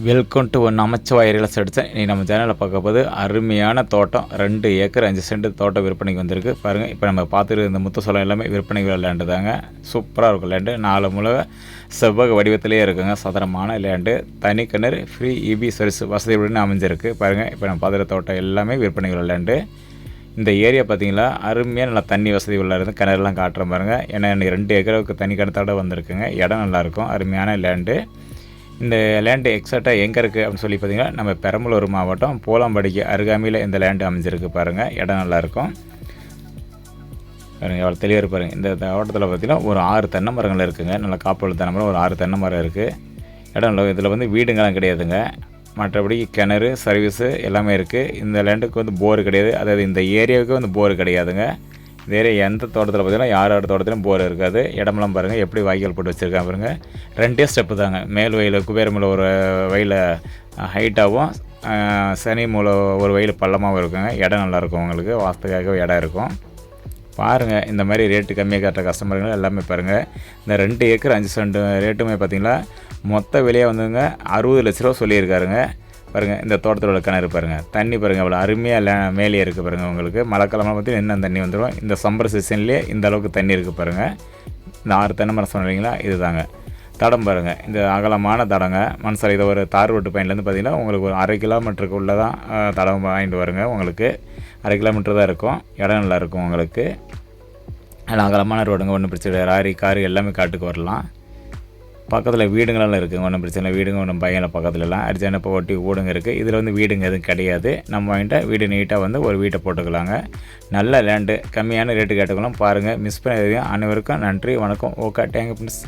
Welcome to one Namachivaya real estates. இன்றைக்கி நம்ம சேனலில் பார்க்க போது அருமையான தோட்டம் 2 ஏக்கர் 5 சென்ட் தோட்டம் விற்பனைக்கு வந்திருக்கு பாருங்கள். இப்போ நம்ம பார்த்துட்டு இந்த முத்துசோளம் எல்லாமே விற்பனைக்கு லேண்டு தாங்க. சூப்பராக இருக்கும் லேண்டு. 4 மூலை செவ்வக வடிவத்திலே இருக்குங்க. சதுரமான லேண்டு, தனி கிணறு, ஃப்ரீ இபி சர்வீஸ் வசதியுடன் அமைஞ்சிருக்கு பாருங்கள். இப்போ நம்ம பார்த்துட்டு தோட்டம் எல்லாமே விற்பனைக்கு லேண்டு. இந்த ஏரியா பார்த்திங்களா அருமையாக நல்லா தண்ணி வசதி உள்ள இருந்து கிணறுலாம் காட்டுற பாருங்கள். ஏன்னா 2 ஏக்கருக்கு தண்ணி கிணத்தோட வந்திருக்குங்க. இடம் நல்லாயிருக்கும், அருமையான லேண்டு. இந்த லேண்டு எக்ஸாக்டாக எங்கே இருக்குது அப்படின்னு சொல்லி பார்த்திங்கன்னா நம்ம பெரம்பலூர் மாவட்டம் பூலாம்படிக்கு அருகாமையில் இந்த லேண்டு அமைஞ்சிருக்கு பாருங்கள். இடம் நல்லாயிருக்கும் பாருங்கள், எவ்வளோ தெளிவாக பாருங்கள். இந்த தோட்டத்தில் பார்த்திங்கன்னா ஒரு 6 தென்னை மரங்கள் இருக்குதுங்க. நல்லா காப்போல் தென்னை மரம் ஒரு 6 தென்னை மரம் இருக்குது. இடம் நல்லா. இதில் வந்து வீடுங்கெல்லாம் கிடையாதுங்க. மற்றபடி கிணறு சர்வீஸு எல்லாமே இருக்குது. இந்த லேண்டுக்கு வந்து போர் கிடையாது. அதாவது இந்த ஏரியாவுக்கு வந்து போர் கிடையாதுங்க. வேறு எந்த தோட்டத்தில் பார்த்திங்கன்னா யாரோட தோட்டத்திலும் போர் இருக்காது. இடமெல்லாம் பாருங்கள் எப்படி வாய்க்கால் போட்டு வச்சுருக்காங்க பாருங்கள். 2 ஸ்டெப்பு தாங்க. மேல் வயலில் குபேரமூல ஒரு வயலில் ஹைட்டாகவும் சனி மூலை ஒரு வயல் பள்ளமாகவும் இருக்குங்க. இடம் நல்லாயிருக்கும், உங்களுக்கு வாஸ்துக்காக இடம் இருக்கும் பாருங்கள். இந்த மாதிரி ரேட்டு கம்மியாக காட்டுற கஸ்டமருங்க எல்லாமே பாருங்கள். இந்த 2 ஏக்கர் 5 சென்ட் ரேட்டுமே பார்த்திங்கன்னா மொத்த விலையாக வந்துங்க 60 லட்ச ரூபா சொல்லியிருக்காருங்க பாருங்கள். இந்த தோட்டத்தில் உள்ள கிணறு பாருங்கள். தண்ணி பாருங்கள் அவ்வளோ அருமையாக மேலே இருக்குது பாருங்கள். உங்களுக்கு மழைக்காலமாக பார்த்திங்கன்னா இன்னும் தண்ணி வந்துடும். இந்த சம்மர் சீசன்லேயே இந்த அளவுக்கு தண்ணி இருக்குது பாருங்கள். இந்த 6 தென்னை மரம் சொன்னீங்களா, இது தாங்க தடம் பாருங்கள். இந்த அகலமான தடங்க மண் இதை ஒரு தார் ரோட்டு பயன்லேருந்து பார்த்திங்கன்னா உங்களுக்கு ஒரு 1/2 கிலோமீட்டருக்கு உள்ளே தான் தடம் வாங்கிட்டு வருங்க. உங்களுக்கு 1/2 கிலோமீட்டர் தான் இருக்கும். இடம் நல்லா இருக்கும் உங்களுக்கு. அதில் அகலமான ரோடுங்க, ஒன்றும் பிரச்சனை இல்லை. லாரி காரு எல்லாமே காட்டுக்கு வரலாம். பக்கத்தில் வீடுங்களெல்லாம் இருக்குதுங்க, ஒன்றும் பிரச்சனை இல்லை. வீடுங்க ஒன்றும் பையனில் பக்கத்துலலாம் அடிச்சான இப்போ ஒட்டி வீடுங்க இருக்குது. இதில் வந்து வீடுங்க எதுவும் கிடையாது. நம்ம வாங்கிட்ட வீடு நீட்டாக வந்து ஒரு வீட்டை போட்டுக்கலாங்க. நல்ல லேண்டு, கம்மியான ரேட்டு கேட்டுக்கலாம் பாருங்கள். மிஸ் பண்ண அனைவருக்கும் நன்றி, வணக்கம். Okay, thank you friends.